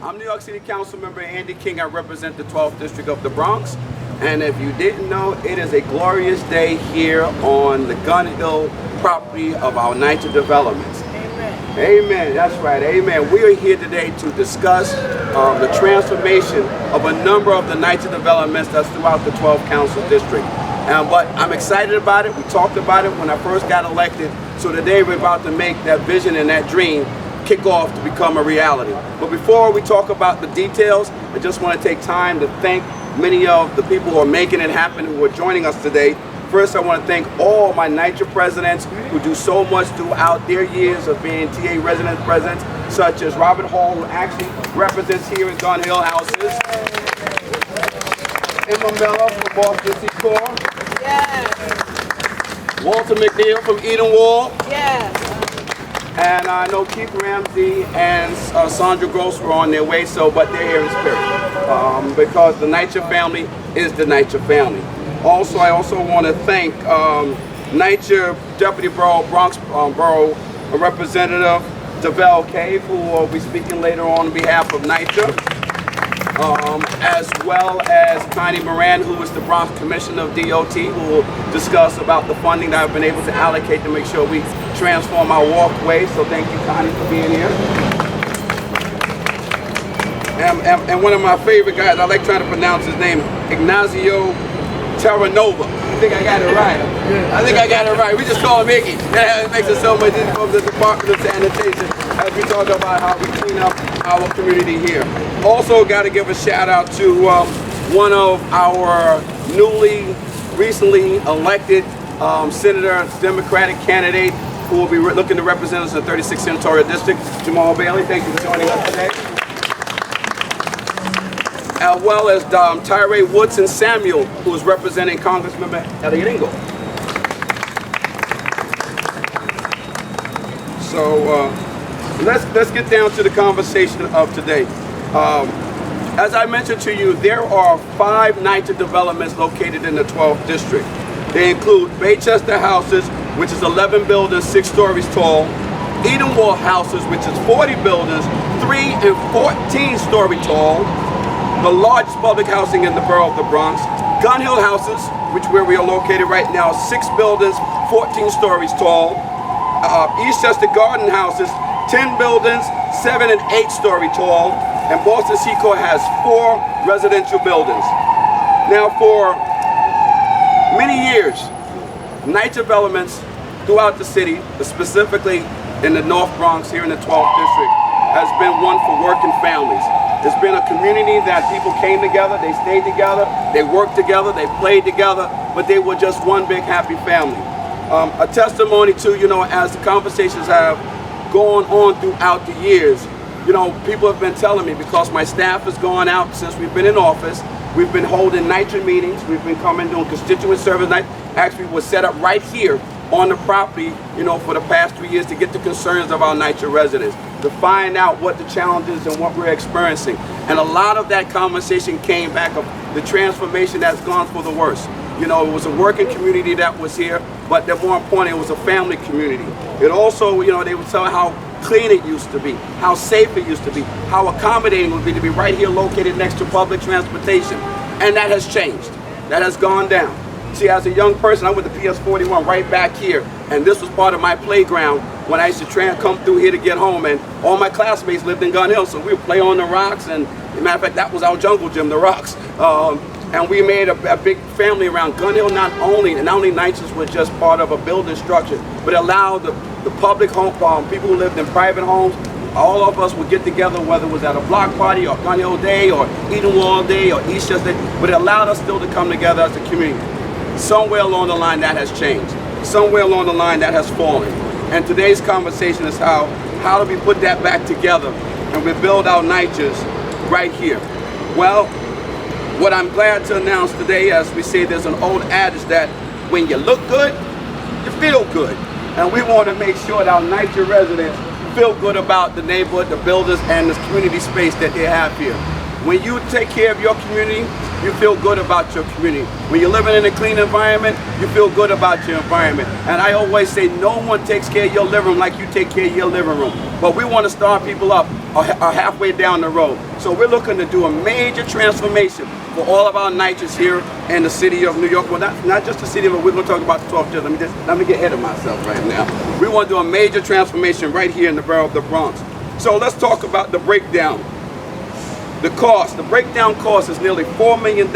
I'm New York City Council member Andy King. I represent the 12th District of the Bronx. And if you didn't know, it is a glorious day here on the Gun Hill property of our NYCHA developments. Amen. Amen. That's right. Amen. We are here today to discuss the transformation of a number of the NYCHA developments that's throughout the 12th Council District. But I'm excited about it. We talked about it when I first got elected. So today we're about to make that vision and that dream kick off to become a reality. But before we talk about the details, I just want to take time to thank many of the people who are making it happen, who are joining us today. First, I want to thank all my NYCHA presidents who do so much throughout their years of being TA resident presidents, such as Robert Hall, who actually represents here in Gun Hill Houses. Emma Miller from Boston Secor. Yes. Walter McNeil from Eden Wall. Yes. And I know Keith Ramsey and Sandra Gross were on their way, but they're here in spirit. Because the NYCHA family is the NYCHA family. Also, I also want to thank NYCHA Deputy Bronx Borough Representative Devel Cave, who will be speaking later on behalf of NYCHA. As well as Connie Moran, who is the Bronx Commissioner of DOT, who will discuss about the funding that I've been able to allocate to make sure we transform our walkways. So thank you, Connie, for being here. And one of my favorite guys, I like trying to pronounce his name, Ignacio Terranova. I think I got it right. I think I got it right. We just call him Iggy. It makes it so much easier from the Department of Sanitation as we talk about how we clean up our community here. Also got to give a shout out to one of our recently elected Senator Democratic candidate who will be looking to represent us in the 36th Senatorial District, Jamal Bailey. Thank you for joining us today. As well as Tyree Woodson Samuel, who is representing Congressmember Elliot Engel. So let's get down to the conversation of today. As I mentioned to you, there are 5 NYCHA developments located in the 12th District. They include Baychester Houses, which is 11 buildings, 6 stories tall. Eden Wall Houses, which is 40 buildings, 3 and 14-story tall. The largest public housing in the borough of the Bronx. Gun Hill Houses, which where we are located right now, 6 buildings, 14 stories tall. Eastchester Garden Houses, 10 buildings, 7 and 8-story tall. And Boston Secor has 4 residential buildings. Now for many years, NYCHA developments throughout the city, specifically in the North Bronx here in the 12th District, has been one for working families. It's been a community that people came together, they stayed together, they worked together, they played together, but they were just one big happy family. A testimony to, as the conversations have gone on throughout the years, people have been telling me, because my staff has gone out since we've been in office, we've been holding NYCHA meetings, we've been coming doing constituent service night. Actually, was set up right here on the property, for the past 3 years to get the concerns of our NYCHA residents, to find out what the challenges and what we're experiencing. And a lot of that conversation came back of the transformation that's gone for the worse. It was a working community that was here, but more importantly, it was a family community. It also, they would tell how clean it used to be, how safe it used to be, how accommodating it would be to be right here located next to public transportation. And that has changed. That has gone down. See, as a young person, I went to PS41 right back here, and this was part of my playground when I used to come through here to get home, and all my classmates lived in Gun Hill, so we would play on the rocks, and as a matter of fact, that was our jungle gym, the rocks. And we made a big family around Gun Hill. Not only NYCHAs were just part of a building structure, but allowed the public home, people who lived in private homes, all of us would get together, whether it was at a block party or Gun Hill Day or Eden Wall Day or Eastchester Day, but it allowed us still to come together as a community. Somewhere along the line that has changed. Somewhere along the line that has fallen. And today's conversation is how do we put that back together and rebuild our NYCHAs right here. Well, what I'm glad to announce today, as we say, there's an old adage that when you look good, you feel good. And we want to make sure that our NYCHA residents feel good about the neighborhood, the builders, and the community space that they have here. When you take care of your community, you feel good about your community. When you're living in a clean environment, you feel good about your environment. And I always say no one takes care of your living room like you take care of your living room. But we want to start people up halfway down the road. So we're looking to do a major transformation for all of our NYCHAs here in the city of New York. Well, not just the city, but we're going to talk about the 12th district. Let me get ahead of myself right now. We want to do a major transformation right here in the borough of the Bronx. So let's talk about the breakdown. The cost, the breakdown cost is nearly $4 million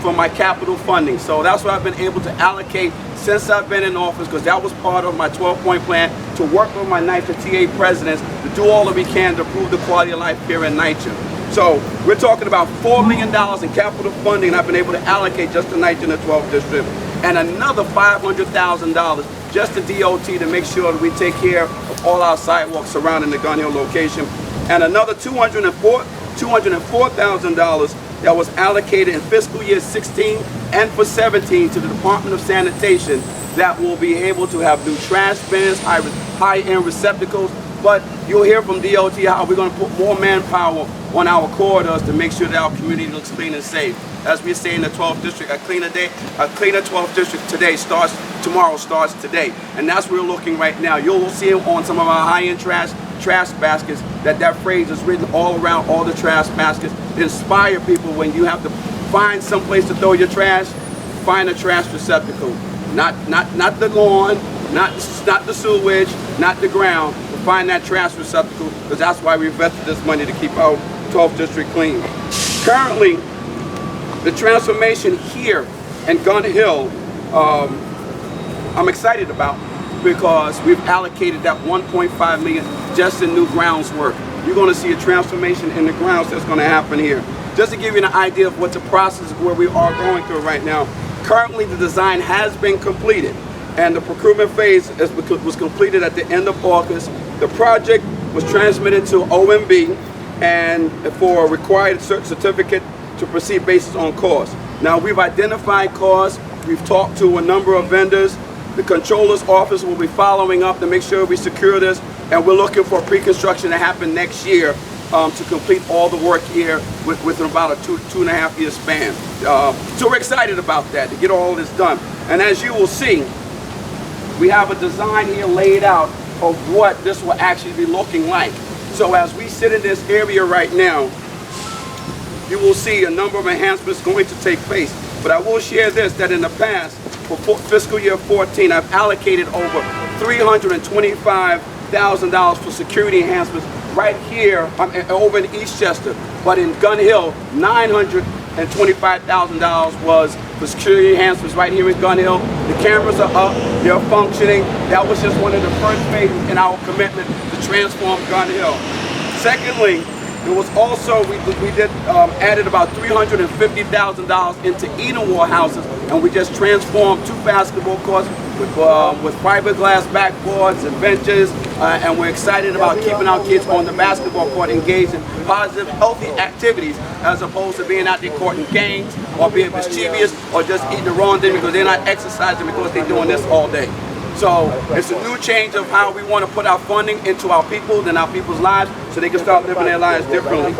for my capital funding. So that's what I've been able to allocate since I've been in office, because that was part of my 12-point plan to work with my NYCHA TA presidents to do all that we can to improve the quality of life here in NYCHA. So we're talking about $4 million in capital funding, and I've been able to allocate just to NYCHA in the 12th district, and another $500,000 just to DOT to make sure that we take care of all our sidewalks surrounding the Gun Hill location, and another $204,000 that was allocated in fiscal year 16 and for 17 to the Department of Sanitation that will be able to have new trash bins, high-end receptacles. But you'll hear from DOT how we're going to put more manpower on our corridors to make sure that our community looks clean and safe. As we say in the 12th district, a cleaner 12th district tomorrow starts today. And that's where we're looking right now. You'll see on some of our high-end trash baskets that phrase is written all around all the trash baskets to inspire people when you have to find some place to throw your trash, find a trash receptacle. Not the lawn, not the sewage, not the ground, but find that trash receptacle, because that's why we invested this money to keep our 12th district clean. Currently, the transformation here in Gun Hill, I'm excited about, because we've allocated that $1.5 million just in new grounds work. You're going to see a transformation in the grounds that's going to happen here. Just to give you an idea of what the process where we are going through right now, currently the design has been completed and the procurement phase was completed at the end of August. The project was transmitted to OMB and for a required certificate to proceed based on cost. Now we've identified costs, we've talked to a number of vendors. The controller's office will be following up to make sure we secure this, and we're looking for pre-construction to happen next year to complete all the work here within about a two and a half year span. So we're excited about that, to get all this done. And as you will see, we have a design here laid out of what this will actually be looking like. So as we sit in this area right now, you will see a number of enhancements going to take place. But I will share this, that in the past, for fiscal year 14, I've allocated over $325,000 for security enhancements right here over in Eastchester. But in Gun Hill, $925,000 was for security enhancements right here in Gun Hill. The cameras are up, they're functioning. That was just one of the first phases in our commitment to transform Gun Hill. Secondly, it was also, we added about $350,000 into Edenwald houses, and we just transformed 2 basketball courts with fiberglass backboards and benches, and we're excited about keeping our kids on the basketball court engaged in positive, healthy activities, as opposed to being out there courting gangs or being mischievous or just eating the wrong thing because they're not exercising because they're doing this all day. So it's a new change of how we want to put our funding into our people and our people's lives so they can start living their lives differently.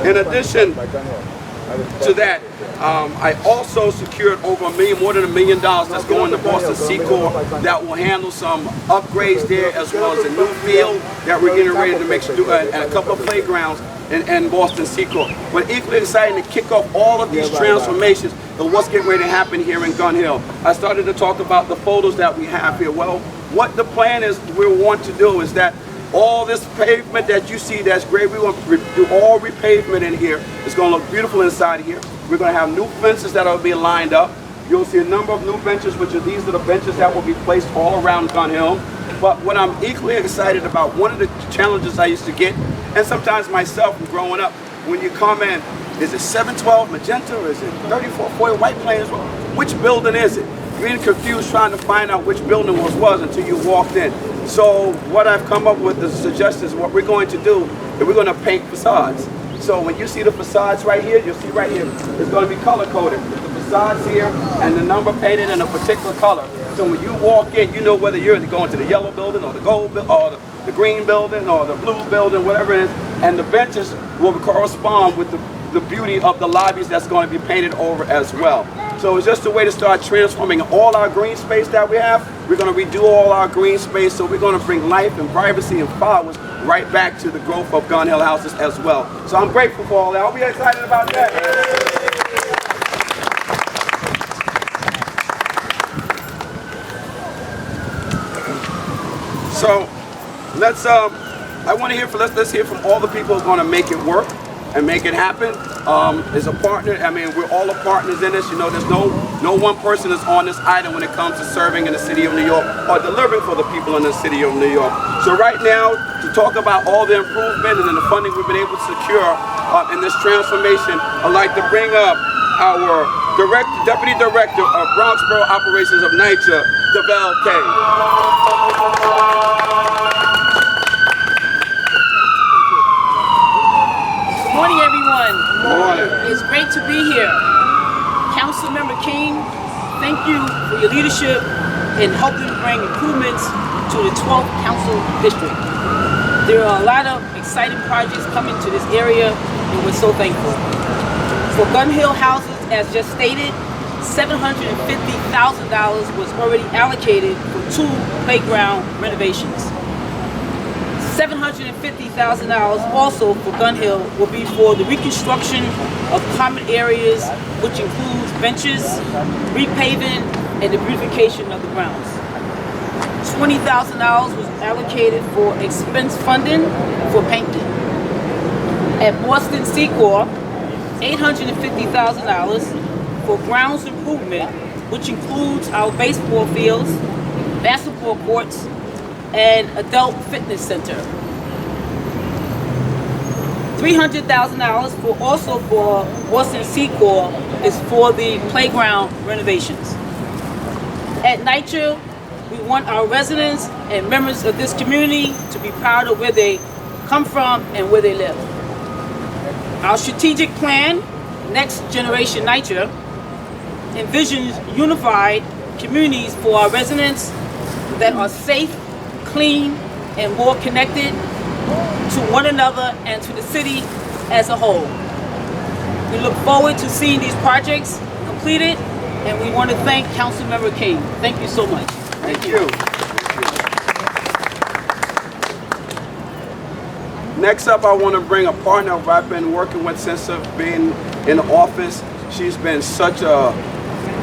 In addition to that, I also secured over more than $1 million that's going to Boston Seacorp that will handle some upgrades there, as well as a new field that we're getting ready to make sure, and a couple of playgrounds in Boston Seacorp. But equally exciting to kick off all of these transformations of what's getting ready to happen here in Gun Hill. I started to talk about the photos that we have here. Well, what the plan is we want to do is that all this pavement that you see that's great, we want to do all repavement in here. It's going to look beautiful inside here. We're going to have new fences that will be lined up. You'll see a number of new benches, these are the benches that will be placed all around Gun Hill. But what I'm equally excited about, one of the challenges I used to get, and sometimes myself growing up, when you come in, is it 712 magenta or is it 3440 white plains? Which building is it? You're getting confused trying to find out which building was until you walked in. So what I've come up with, the suggestions, what we're going to do is we're going to paint facades. So when you see the facades right here, you'll see right here, it's going to be color coded. The facades here and the number painted in a particular color. So when you walk in, you know whether you're going to the yellow building or the gold building or the green building or the blue building, whatever it is. And the benches will correspond with the beauty of the lobbies that's going to be painted over as well. So it's just a way to start transforming all our green space that we have. We're going to redo all our green space, so we're going to bring life and privacy and flowers right back to the growth of Gun Hill houses as well. So I'm grateful for all that. I hope you're excited about that. So let's hear from all the people who are going to make it work and make it happen. As a partner, I mean, we're all partners in this. You know, there's no one person is on this island when it comes to serving in the city of New York or delivering for the people in the city of New York. So right now, to talk about all the improvement and the funding we've been able to secure in this transformation, I'd like to bring up our Deputy Director of Bronxboro Operations of NYCHA, Devel K. Good morning, everyone. Good morning. It's great to be here. Councilmember King, thank you for your leadership in helping bring improvements to the 12th Council District. There are a lot of exciting projects coming to this area, and we're so thankful. For Gun Hill houses, as just stated, $750,000 was already allocated for 2 playground renovations. $750,000 also for Gun Hill will be for the reconstruction of common areas, which includes benches, repaving, and the beautification of the grounds. $20,000 was allocated for expense funding for painting. At Boston Secor, $850,000 for grounds improvement, which includes our baseball fields, basketball courts, and adult fitness center. $300,000 also for Boston Secor is for the playground renovations. At NYCHA, we want our residents and members of this community to be proud of where they come from and where they live. Our strategic plan, Next Generation NYCHA, envisions unified communities for our residents that are safe, clean, and more connected to one another and to the city as a whole. We look forward to seeing these projects completed, and we want to thank Councilmember King. Thank you so much. Thank you. Next up, I want to bring a partner who I've been working with since I've been in office. She's been such a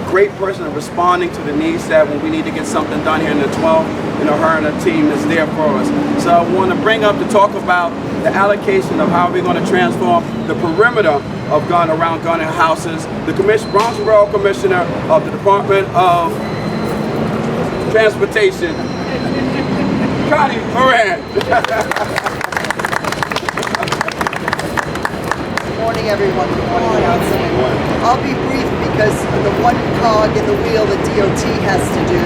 great person in responding to the needs that when we need to get something done here in the 12, you know, her and her team is there for us. So I want to bring up to talk about the allocation of how we're going to transform the perimeter of around Gun Hill houses. The Bronxboro Commissioner of the Department of Transportation, Connie Moran. Good morning, everyone. Good morning, Councilman. I'll be brief because the one cog in the wheel that DOT has to do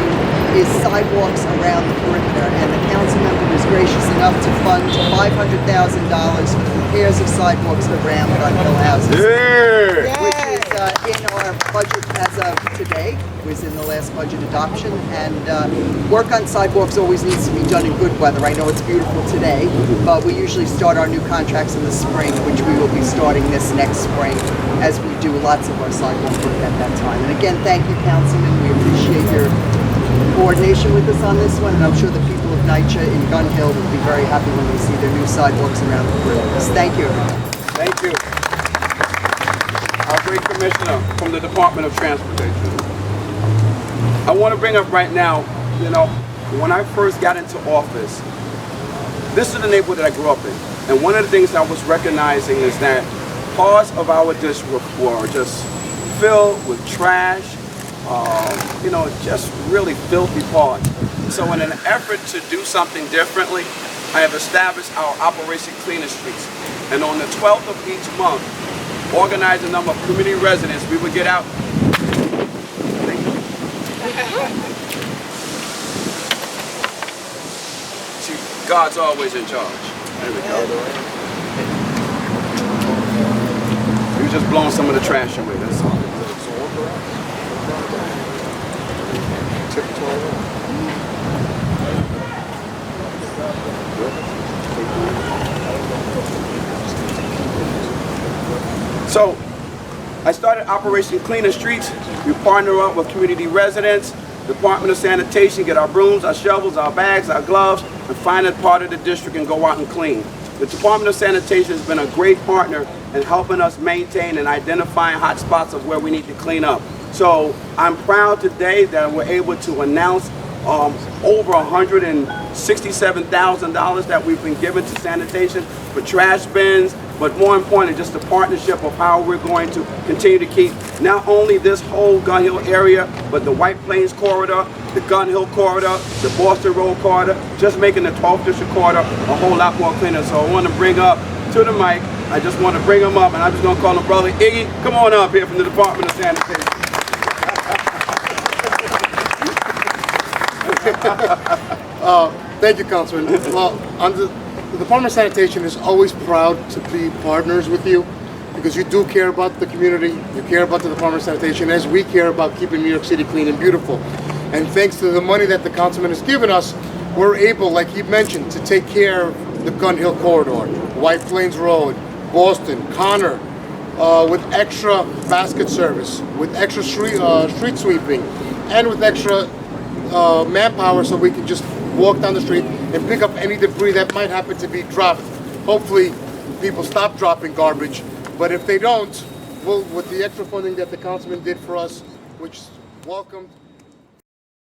is sidewalks around the perimeter, and the council member was gracious enough to fund $500,000 for the repairs of sidewalks around Gun Hill houses. Yeah. Which is in our budget as of today, was in the last budget adoption, and work on sidewalks always needs to be done in good weather. I know it's beautiful today, but we usually start our new contracts in the spring, which we will be starting this next spring, as we do lots of our sidewalk work at that time. And again, thank you, Councilman. We appreciate your coordination with us on this one, and I'm sure the people of NYCHA in Gun Hill will be very happy when they see their new sidewalks around the perimeters. Thank you, everyone. Thank you. Our great commissioner from the Department of Transportation. I want to bring up right now, you know, when I first got into office, this is the neighborhood that I grew up in. And one of the things I was recognizing is that parts of our district were just filled with trash, you know, just really filthy parts. So in an effort to do something differently, I have established our Operation Cleaner Streets. And on the 12th of each month, organize a number of community residents, we would get out. See, God's always in charge. There we go. You're just blowing some of the trash away, that's all. So I started Operation Cleaner Streets. We partner up with community residents Department of Sanitation, get our brooms, our shovels, our bags, our gloves, and find a part of the district and go out and clean. The Department of Sanitation has been a great partner in helping us maintain and identifying hot spots of where we need to clean up. So I'm proud today that we're able to announce over $167,000 that we've been given to sanitation for trash bins, but more importantly, just the partnership of how we're going to continue to keep not only this whole Gun Hill area, but the White Plains corridor, the Gun Hill corridor, the Boston Road corridor, just making the 12th District corridor a whole lot more cleaner. So I want to bring up to the mic, I just want to bring him up, and I'm just going to call him Brother Iggy. Come on up here from the Department of Sanitation. Thank you, Councilman. Well, the Department of Sanitation is always proud to be partners with you because you do care about the community, you care about the Department of Sanitation, as we care about keeping New York City clean and beautiful. And thanks to the money that the Councilman has given us, we're able, like he mentioned, to take care of the Gun Hill corridor, White Plains Road, Boston, Connor, with extra basket service, with extra street sweeping, and with extra manpower so we can just walk down the street and pick up any debris that might happen to be dropped. Hopefully people stop dropping garbage, but if they don't, with the extra funding that the councilman did for us, which is welcomed,